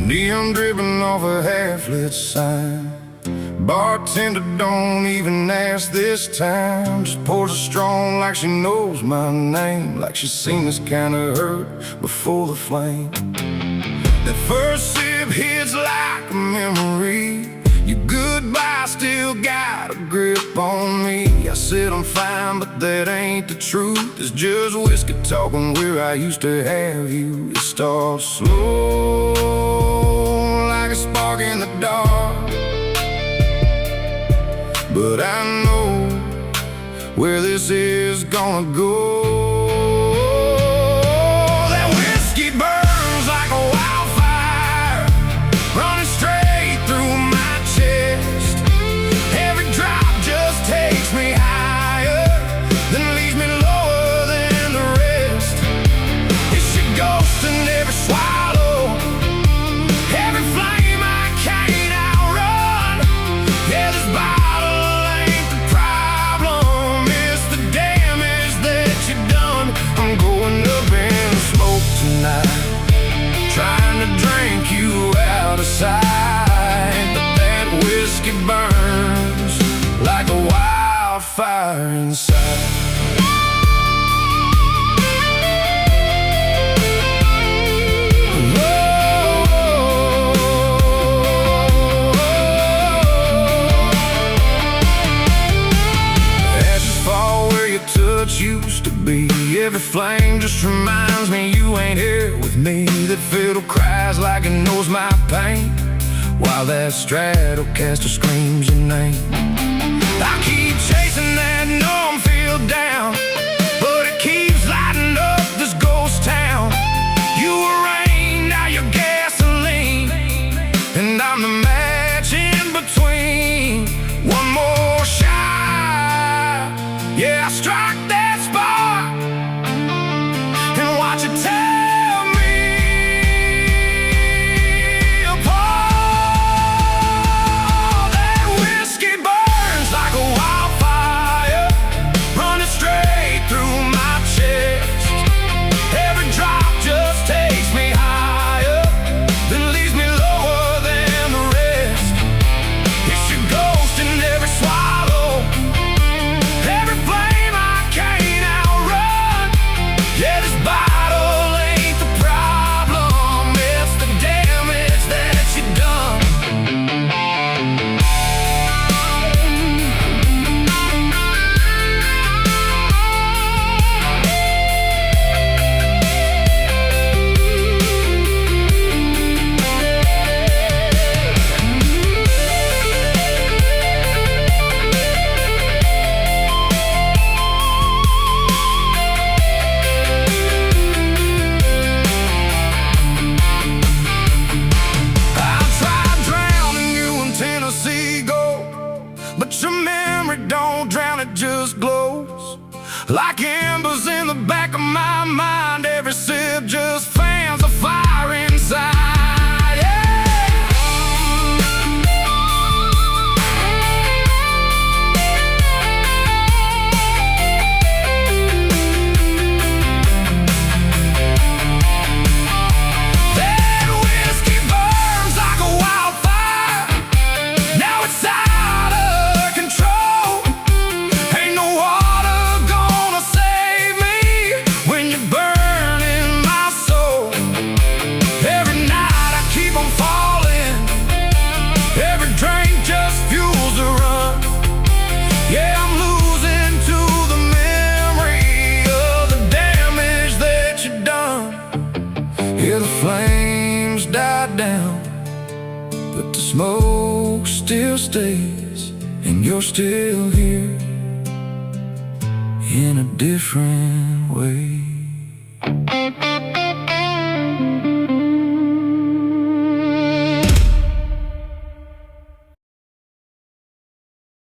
Neon dripping off a half-lit sign. Bartender don't even ask this time. Just pours it strong like she knows my name, like she's seen this kind of hurt before the flame. That first sip hits like a memory. Your goodbye still got a grip on me. I said I'm fine, but that ain't the truth. It's just whiskey talking where I used to have you. It starts slow, like a spark in the dark, but I know where this is gonna go. That whiskey burns like a wildfire, running straight through my chest. Every drop just takes me higher, then leaves me lower than the rest. It's your ghost in every swallow, every flame I can't outrun. Yeah, this bottle ain't the problem, it's the damage that you done. I'm going up in smoke tonight, trying to drink you out of sight. But that whiskey burns like a wildfire inside. Touch used to be. Every flame just reminds me you ain't here with me. That fiddle cries like it knows my pain, while that Stratocaster screams your name. I keep chasing that numb feel down, but it keeps lighting up this ghost town. You were rain, now you're gasoline, and I'm the match in between. One more shot, yeah, I strike that spark and watch it tear me apart. That whiskey burns like a wildfire, running straight through my chest. Every drop just takes me higher, then leaves me lower than the rest. It's your ghost in every swallow, every flame I can't outrun. Yeah, this bottle ain't the problem, it's the damage that you done. But your memory don't drown, it just glows like embers in the back of my mind. Every sip just fans a fire inside, yeah. That whiskey burns like a wildfire, now it's out of control. Ain't no water gonna save me when you're burning my soul. Every night I keep on falling, every drink just fuels the run. Yeah, I'm losing to the memory of the damage that you done. Yeah, the flames died down, but the smoke still stays, and you're still here in a different way.